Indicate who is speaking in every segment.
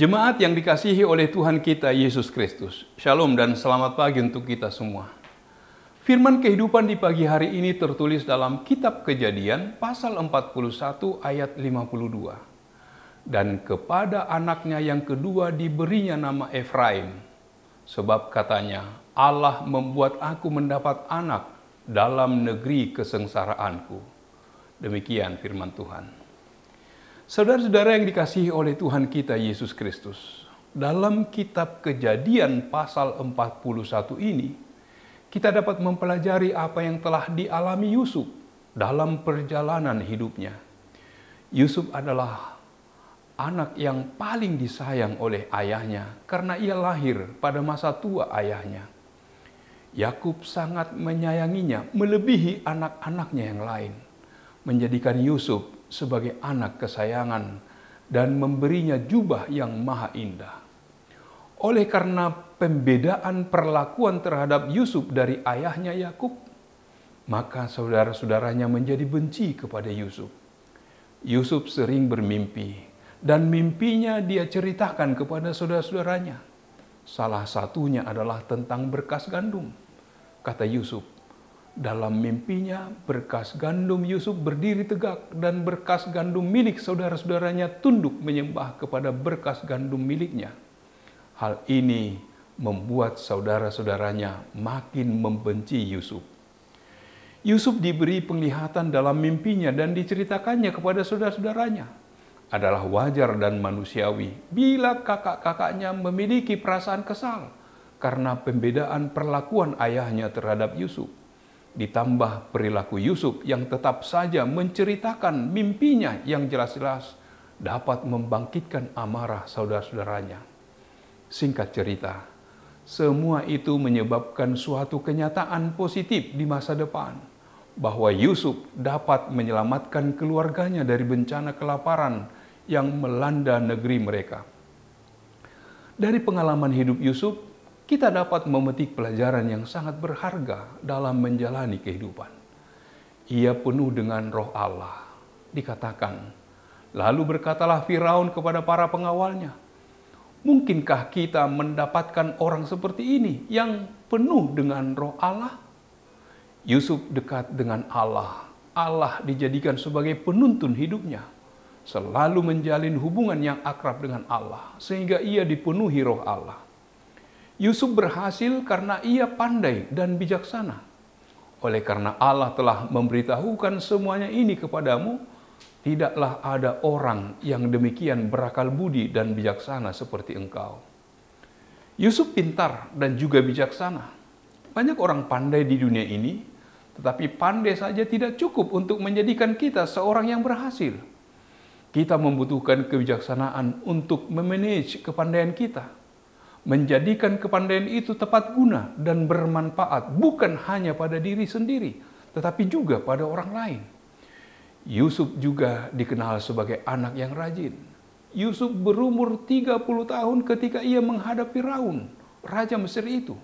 Speaker 1: Jemaat yang dikasihi oleh Tuhan kita Yesus Kristus, Shalom dan selamat pagi untuk kita semua. Firman kehidupan di pagi hari ini tertulis dalam Kitab Kejadian pasal 41 ayat 52. Dan kepada anaknya yang kedua diberinya nama Efraim, sebab katanya, Allah membuat aku mendapat anak dalam negeri kesengsaraanku. Demikian firman Tuhan. Saudara-saudara yang dikasihi oleh Tuhan kita Yesus Kristus, dalam kitab Kejadian pasal 41 ini, kita dapat mempelajari apa yang telah dialami Yusuf dalam perjalanan hidupnya. Yusuf adalah anak yang paling disayang oleh ayahnya karena ia lahir pada masa tua ayahnya. Yakub sangat menyayanginya melebihi anak-anaknya yang lain, menjadikan Yusuf sebagai anak kesayangan dan memberinya jubah yang maha indah. Oleh karena pembedaan perlakuan terhadap Yusuf dari ayahnya Yakub, maka saudara-saudaranya menjadi benci kepada Yusuf. Yusuf sering bermimpi dan mimpinya dia ceritakan kepada saudara-saudaranya. Salah satunya adalah tentang berkas gandum. Kata Yusuf, dalam mimpinya berkas gandum Yusuf berdiri tegak dan berkas gandum milik saudara-saudaranya tunduk menyembah kepada berkas gandum miliknya. Hal ini membuat saudara-saudaranya makin membenci Yusuf. Yusuf diberi penglihatan dalam mimpinya dan diceritakannya kepada saudara-saudaranya. Adalah wajar dan manusiawi bila kakak-kakaknya memiliki perasaan kesal karena pembedaan perlakuan ayahnya terhadap Yusuf. Ditambah perilaku Yusuf yang tetap saja menceritakan mimpinya yang jelas-jelas dapat membangkitkan amarah saudara-saudaranya. Singkat cerita, semua itu menyebabkan suatu kenyataan positif di masa depan, bahwa Yusuf dapat menyelamatkan keluarganya dari bencana kelaparan yang melanda negeri mereka. Dari pengalaman hidup Yusuf, kita dapat memetik pelajaran yang sangat berharga dalam menjalani kehidupan. Ia penuh dengan roh Allah. Dikatakan, lalu berkatalah Firaun kepada para pengawalnya, mungkinkah kita mendapatkan orang seperti ini yang penuh dengan roh Allah? Yusuf dekat dengan Allah. Allah dijadikan sebagai penuntun hidupnya. Selalu menjalin hubungan yang akrab dengan Allah, sehingga ia dipenuhi roh Allah. Yusuf berhasil karena ia pandai dan bijaksana. Oleh karena Allah telah memberitahukan semuanya ini kepadamu, tidaklah ada orang yang demikian berakal budi dan bijaksana seperti engkau. Yusuf pintar dan juga bijaksana. Banyak orang pandai di dunia ini, tetapi pandai saja tidak cukup untuk menjadikan kita seorang yang berhasil. Kita membutuhkan kebijaksanaan untuk memanage kepandaian kita. Menjadikan kepandaian itu tepat guna dan bermanfaat bukan hanya pada diri sendiri, tetapi juga pada orang lain. Yusuf juga dikenal sebagai anak yang rajin. Yusuf berumur 30 tahun ketika ia menghadapi Firaun, raja Mesir itu.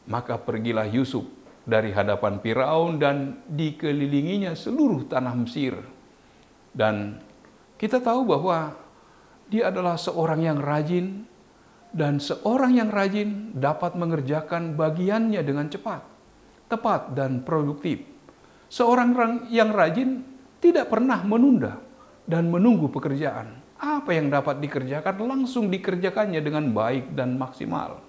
Speaker 1: Maka pergilah Yusuf dari hadapan Firaun dan dikelilinginya seluruh tanah Mesir. Dan kita tahu bahwa dia adalah seorang yang rajin, dan seorang yang rajin dapat mengerjakan bagiannya dengan cepat, tepat, dan produktif. Seorang yang rajin tidak pernah menunda dan menunggu pekerjaan. Apa yang dapat dikerjakan langsung dikerjakannya dengan baik dan maksimal.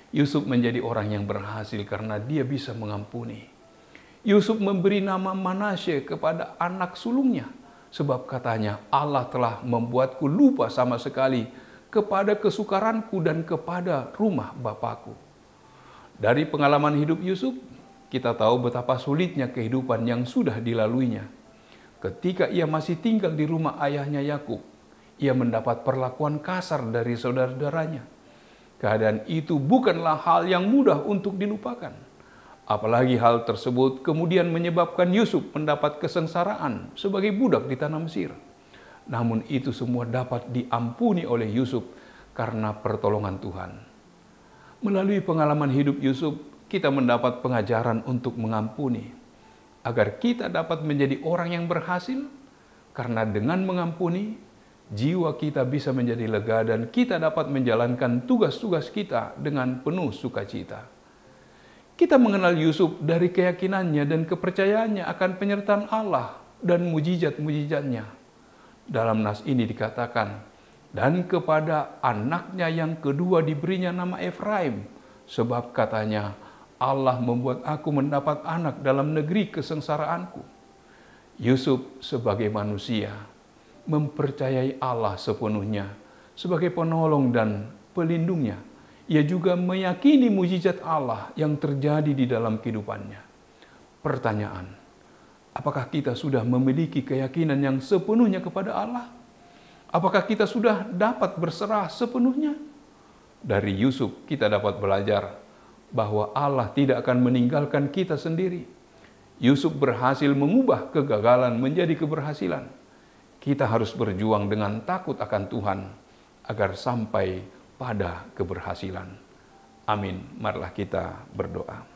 Speaker 1: Yusuf menjadi orang yang berhasil karena dia bisa mengampuni. Yusuf memberi nama Manasye kepada anak sulungnya, sebab katanya Allah telah membuatku lupa sama sekali kepada kesukaranku dan kepada rumah Bapakku. Dari pengalaman hidup Yusuf, kita tahu betapa sulitnya kehidupan yang sudah dilaluinya. Ketika ia masih tinggal di rumah ayahnya Yakub, ia mendapat perlakuan kasar dari saudara-saudaranya. Keadaan itu bukanlah hal yang mudah untuk dilupakan. Apalagi hal tersebut kemudian menyebabkan Yusuf mendapat kesengsaraan sebagai budak di tanah Mesir. Namun itu semua dapat diampuni oleh Yusuf karena pertolongan Tuhan. Melalui pengalaman hidup Yusuf, kita mendapat pengajaran untuk mengampuni. Agar kita dapat menjadi orang yang berhasil, karena dengan mengampuni, jiwa kita bisa menjadi lega dan kita dapat menjalankan tugas-tugas kita dengan penuh sukacita. Kita mengenal Yusuf dari keyakinannya dan kepercayaannya akan penyertaan Allah dan mujizat-mujizatnya. Dalam nas ini dikatakan, dan kepada anaknya yang kedua diberinya nama Efraim, sebab katanya, Allah membuat aku mendapat anak dalam negeri kesengsaraanku. Yusuf sebagai manusia mempercayai Allah sepenuhnya sebagai penolong dan pelindungnya. Ia juga meyakini mujizat Allah yang terjadi di dalam kehidupannya. Pertanyaan, apakah kita sudah memiliki keyakinan yang sepenuhnya kepada Allah? Apakah kita sudah dapat berserah sepenuhnya? Dari Yusuf kita dapat belajar bahwa Allah tidak akan meninggalkan kita sendiri. Yusuf berhasil mengubah kegagalan menjadi keberhasilan. Kita harus berjuang dengan takut akan Tuhan agar sampai pada keberhasilan. Amin. Marilah kita berdoa.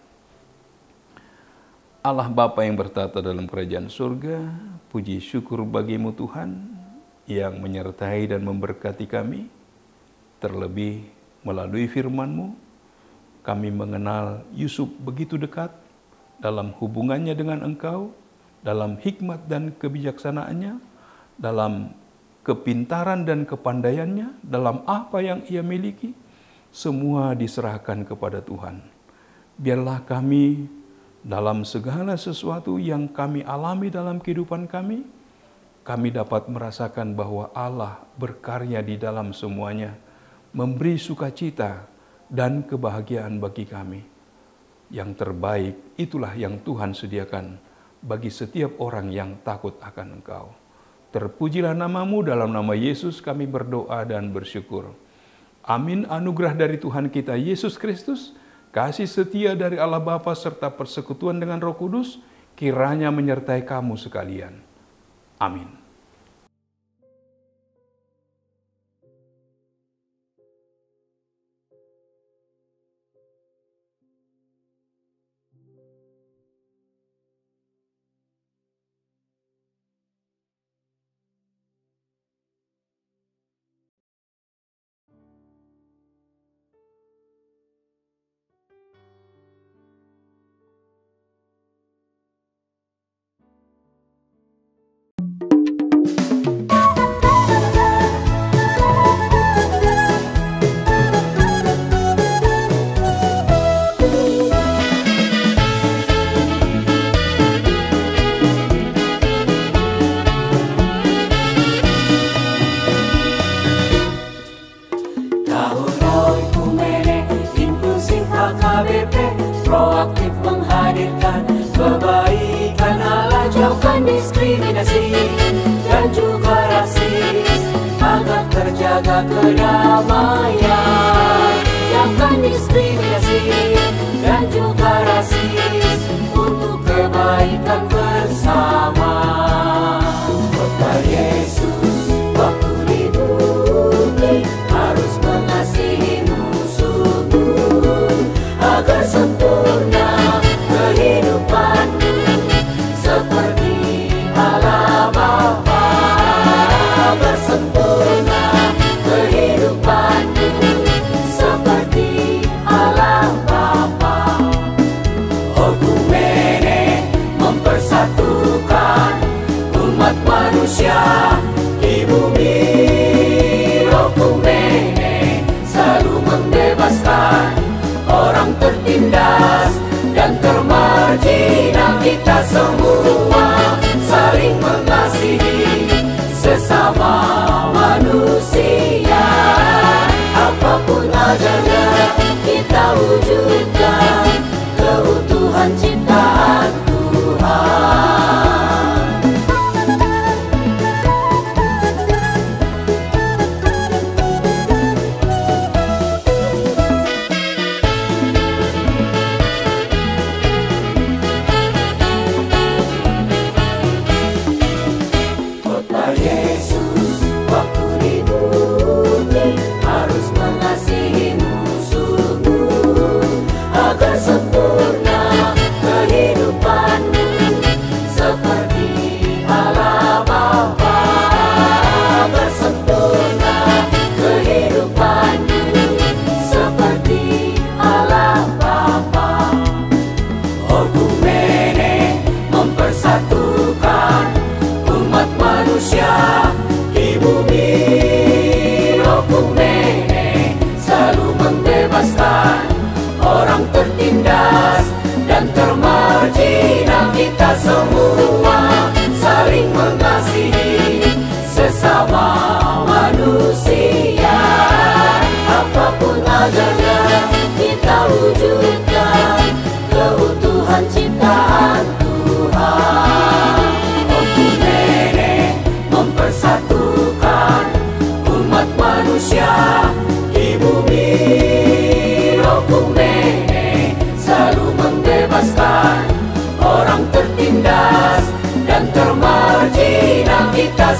Speaker 1: Allah Bapa yang bertata dalam kerajaan surga, puji syukur bagimu Tuhan yang menyertai dan memberkati kami. Terlebih melalui firman-Mu, kami mengenal Yusuf begitu dekat dalam hubungannya dengan Engkau, dalam hikmat dan kebijaksanaannya, dalam kepintaran dan kepandaiannya, dalam apa yang ia miliki, semua diserahkan kepada Tuhan. Biarlah kami dalam segala sesuatu yang kami alami dalam kehidupan kami dapat merasakan bahwa Allah berkarya di dalam semuanya, memberi sukacita dan kebahagiaan bagi kami. Yang terbaik itulah yang Tuhan sediakan bagi setiap orang yang takut akan Engkau. Terpujilah nama-Mu, dalam nama Yesus kami berdoa dan bersyukur. Amin. Anugerah dari Tuhan kita Yesus Kristus, kasih setia dari Allah Bapa serta persekutuan dengan Roh Kudus kiranya menyertai kamu sekalian. Amin.
Speaker 2: Proaktif menghadirkan kebaikan Allah, jauhkan diskriminasi dan juga rasis, agar terjaga kedamaian. Jauhkan diskriminasi dan juga rasis untuk kebaikan bersama. Kota Yesus waktu di bumi harus mengasihi musuhmu agar sempurna kehidupanmu seperti Allah Bapa. Agar sempurna kehidupanmu seperti Allah Bapa. Okumene mempersatukan umat manusia di bumi. Okumene selalu membebaskan orang tertindas dan termarginal. Kita semua saling mengasihi sesama manusia. Apapun agenda kita wujudkan keutuhan ciptaan Tuhan.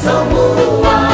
Speaker 2: semua